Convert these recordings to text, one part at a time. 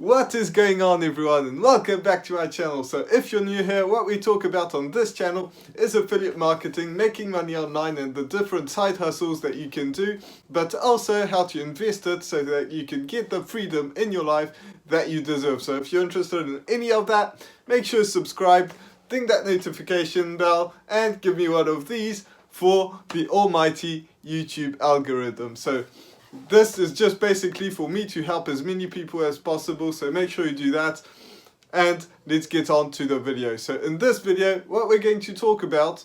What is going on, everyone, and welcome back to our channel. So if you're new here, what we talk about on this channel is affiliate marketing, making money online and the different side hustles that you can do, but also how to invest it so that you can get the freedom in your life that you deserve. So if you're interested in any of that, make sure to subscribe, ding that notification bell, and give me one of these for the almighty YouTube algorithm. So this is just basically for me to help as many people as possible, so make sure you do that. And let's get on to the video. So in this video, what we're going to talk about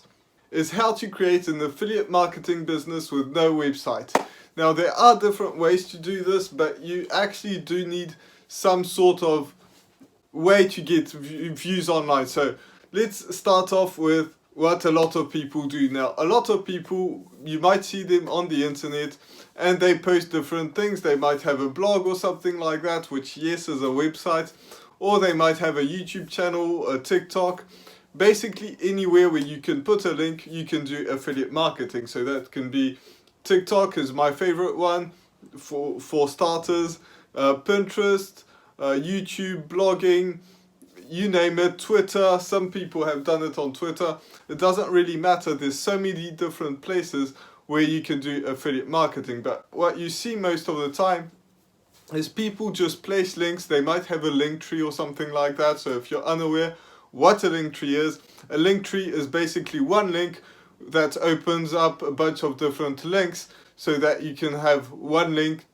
is how to create an affiliate marketing business with no website. Now there are different ways to do this, but you actually do need some sort of way to get views online. So let's start off with what a lot of people do now. A lot of people, you might see them on the internet and they post different things. They might have a blog or something like that, which yes is a website, or they might have a YouTube channel, a TikTok. Basically anywhere where you can put a link, you can do affiliate marketing. So that can be TikTok is my favorite one for starters, Pinterest, YouTube, blogging, you name it, Twitter. Some people have done it on Twitter. It doesn't really matter. There's so many different places where you can do affiliate marketing. But what you see most of the time is people just place links. They might have a link tree or something like that. So if you're unaware what a link tree is, a link tree is basically one link that opens up a bunch of different links so that you can have one link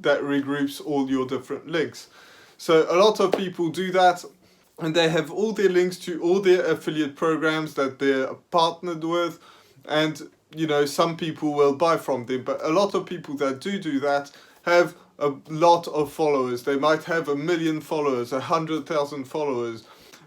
that regroups all your different links. So a lot of people do that, and they have all their links to all their affiliate programs that they're partnered with, and you know, some people will buy from them, but a lot of people that do that have a lot of followers. They might have 1 million followers, 100,000 followers,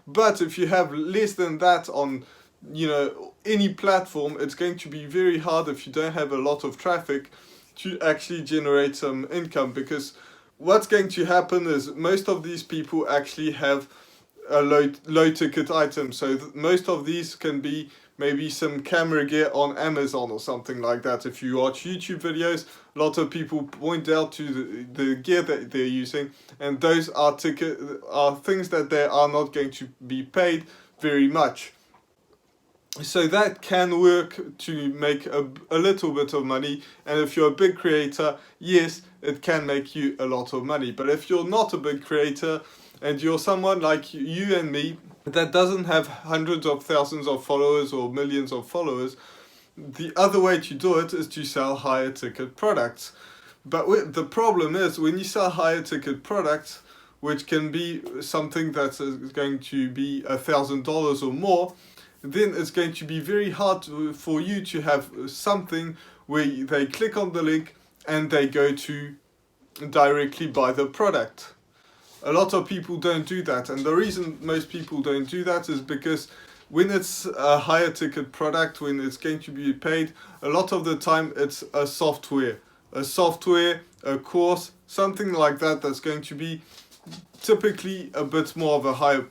but if you have less than that on, you know, any platform, it's going to be very hard if you don't have a lot of traffic to actually generate some income, because what's going to happen is most of these people actually have a low ticket item. So most of these can be maybe some camera gear on Amazon or something like that. If you watch YouTube videos, a lot of people point out to the gear that they're using, and those are things that they are not going to be paid very much. So that can work to make a little bit of money, and if you're a big creator, yes, it can make you a lot of money. But if you're not a big creator and you're someone like you and me that doesn't have hundreds of thousands of followers or millions of followers, the other way to do it is to sell higher ticket products. But the problem is, when you sell higher ticket products, which can be something that is going to be $1,000 or more, then it's going to be very hard for you to have something where they click on the link and they go to directly buy the product. A lot of people don't do that, and the reason most people don't do that is because when it's a higher ticket product, when it's going to be paid, a lot of the time it's a software, a course, something like that, that's going to be typically a bit more of a higher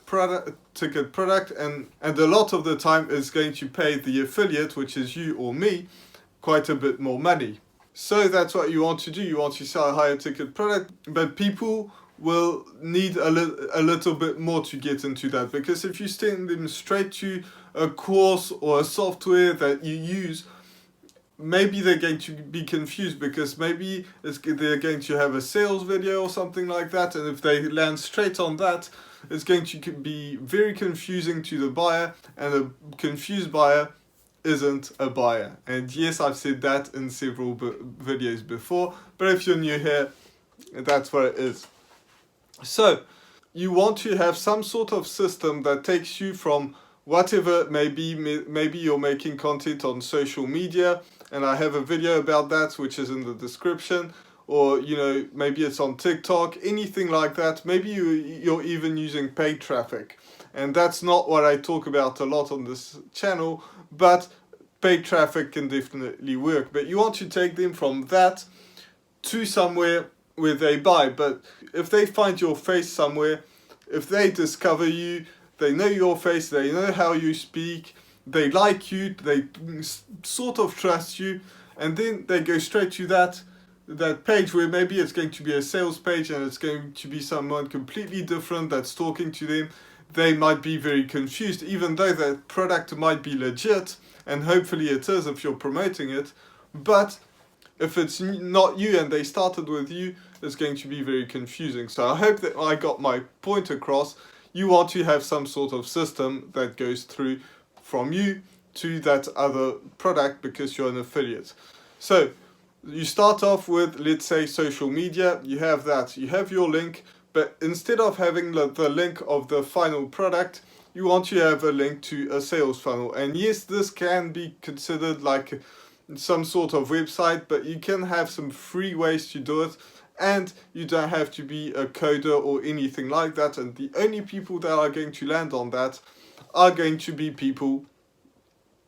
ticket product, and a lot of the time it's going to pay the affiliate, which is you or me, quite a bit more money. So that's what you want to do. You want to sell a higher ticket product, but people will need a little bit more to get into that, because if you send them straight to a course or a software that you use, maybe they're going to be confused, because maybe they're going to have a sales video or something like that, and if they land straight on that, it's going to be very confusing to the buyer, and a confused buyer isn't a buyer. And yes, I've said that in several videos before, but if you're new here, that's what it is. So you want to have some sort of system that takes you from whatever it may be. Maybe you're making content on social media, and I have a video about that which is in the description, or you know, maybe it's on TikTok, anything like that. Maybe you're even using paid traffic, and that's not what I talk about a lot on this channel, but paid traffic can definitely work. But you want to take them from that to somewhere where they buy. But if they find your face somewhere, if they discover you, they know your face, they know how you speak, they like you, they sort of trust you, and then they go straight to that, that page where maybe it's going to be a sales page and it's going to be someone completely different that's talking to them, they might be very confused, even though that product might be legit, and hopefully it is if you're promoting it. But if it's not you and they started with you, it's going to be very confusing. So I hope that I got my point across. You want to have some sort of system that goes through from you to that other product because you're an affiliate. So you start off with, let's say, social media. You have that. You have your link, but instead of having the link of the final product, you want to have a link to a sales funnel. And yes, this can be considered like some sort of website, but you can have some free ways to do it, and you don't have to be a coder or anything like that. And the only people that are going to land on that are going to be people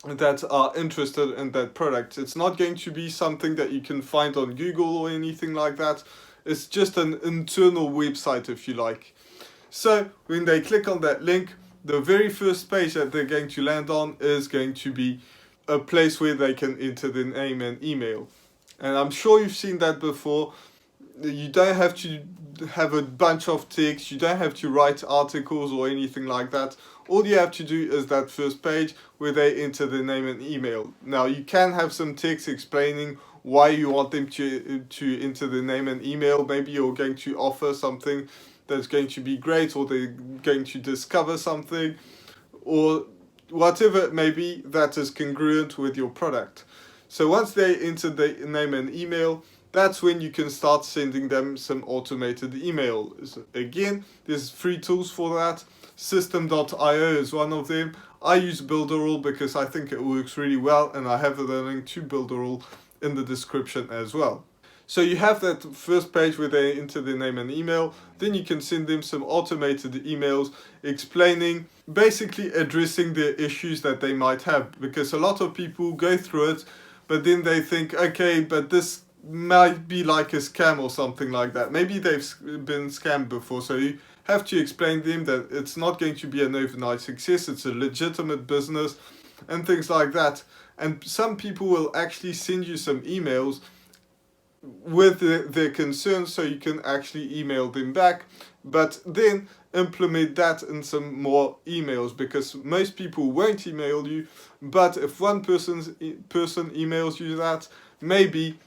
that are interested in that product. It's not going to be something that you can find on Google or anything like that. It's just an internal website, if you like. So when they click on that link, the very first page that they're going to land on is going to be a place where they can enter their name and email. And I'm sure you've seen that before. You don't have to have a bunch of text, you don't have to write articles or anything like that. All you have to do is that first page where they enter their name and email. Now you can have some text explaining why you want them to enter their name and email. Maybe you're going to offer something that's going to be great, or they're going to discover something, or whatever it may be that is congruent with your product. So once they enter the name and email, that's when you can start sending them some automated emails. Again, there's free tools for that. System.io is one of them. I use Builderall because I think it works really well, and I have the link to Builderall in the description as well. So you have that first page where they enter their name and email. Then you can send them some automated emails explaining, basically addressing the issues that they might have. Because a lot of people go through it, but then they think, okay, but this might be like a scam or something like that. Maybe they've been scammed before, so you have to explain to them that it's not going to be an overnight success, it's a legitimate business and things like that. And some people will actually send you some emails with their concerns, so you can actually email them back, but then implement that in some more emails, because most people won't email you. But if one person emails you that, maybe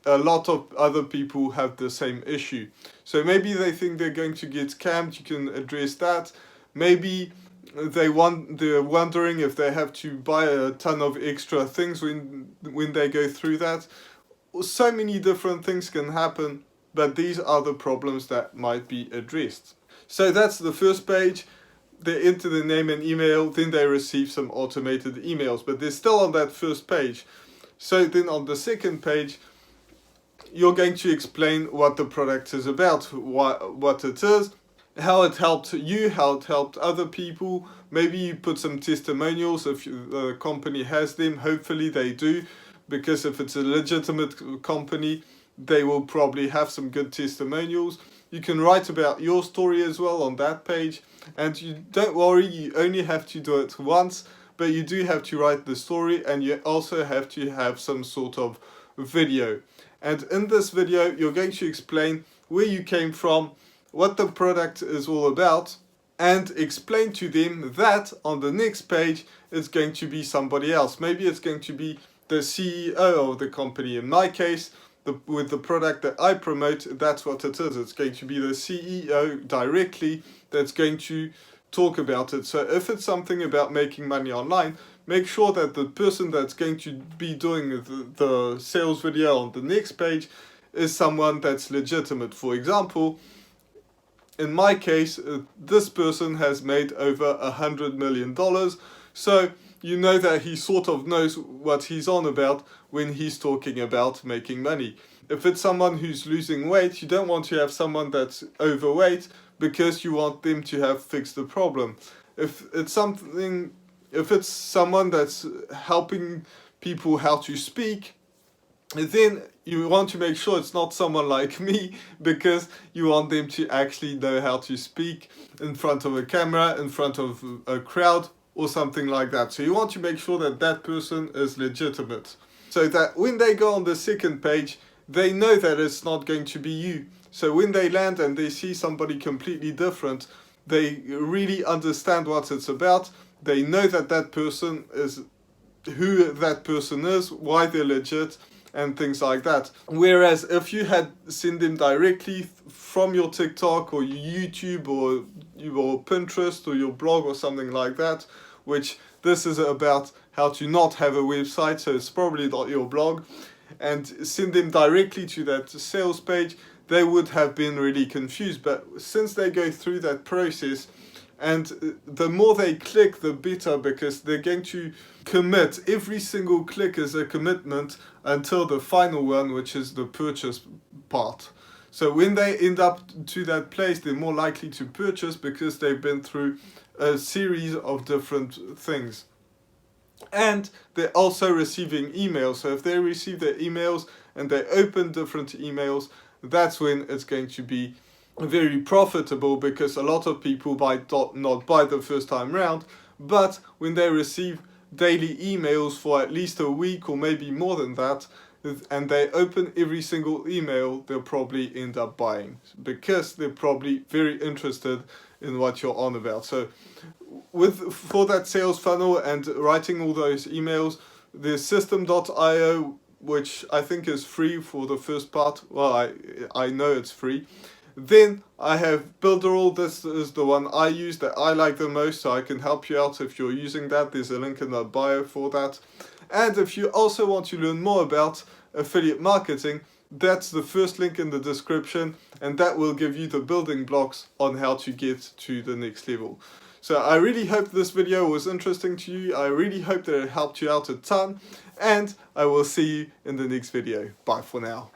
a lot of other people have the same issue. So maybe they think they're going to get scammed, you can address that. Maybe they're wondering if they have to buy a ton of extra things when they go through that. So many different things can happen, but these are the problems that might be addressed. So that's the first page. They enter the name and email, then they receive some automated emails, but they're still on that first page. So then on the second page, you're going to explain what the product is about, what it is, how it helped you, how it helped other people. Maybe you put some testimonials if the company has them. Hopefully they do, because if it's a legitimate company, they will probably have some good testimonials. You can write about your story as well on that page, and you don't worry, you only have to do it once, but you do have to write the story, and you also have to have some sort of video. And in this video, you're going to explain where you came from, what the product is all about, and explain to them that on the next page, it's going to be somebody else. Maybe it's going to be the CEO of the company. In my case, with the product that I promote, that's what it is. It's going to be the CEO directly that's going to talk about it. So if it's something about making money online, make sure that the person that's going to be doing the sales video on the next page is someone that's legitimate. For example, in my case, this person has made over $100 million. So you know that he sort of knows what he's on about when he's talking about making money. If it's someone who's losing weight, you don't want to have someone that's overweight, because you want them to have fixed the problem. If it's someone that's helping people how to speak, then you want to make sure it's not someone like me, because you want them to actually know how to speak in front of a camera, in front of a crowd, or something like that. So you want to make sure that that person is legitimate, so that when they go on the second page, they know that it's not going to be you. So when they land and they see somebody completely different, they really understand what it's about. They know that that person is who that person is, why they're legit, and things like that. Whereas if you had seen them directly from your TikTok or your YouTube or your Pinterest or your blog or something like that, which this is about how to not have a website, so it's probably not your blog, and send them directly to that sales page, they would have been really confused. But since they go through that process, and the more they click, the better, because they're going to commit. Every single click is a commitment until the final one, which is the purchase part. So when they end up to that place, they're more likely to purchase because they've been through a series of different things. And they're also receiving emails. So if they receive their emails and they open different emails, that's when it's going to be very profitable, because a lot of people might not buy the first time round, but when they receive daily emails for at least a week or maybe more than that, and they open every single email, they'll probably end up buying, because they're probably very interested in what you're on about. So for that sales funnel and writing all those emails, there's System.io, which I think is free for the first part. Well, I know it's free. Then I have Builderall. This is the one I use that I like the most, so I can help you out if you're using that. There's a link in the bio for that. And if you also want to learn more about affiliate marketing, that's the first link in the description, and that will give you the building blocks on how to get to the next level. So I really hope this video was interesting to you. I really hope that it helped you out a ton, and I will see you in the next video. Bye for now.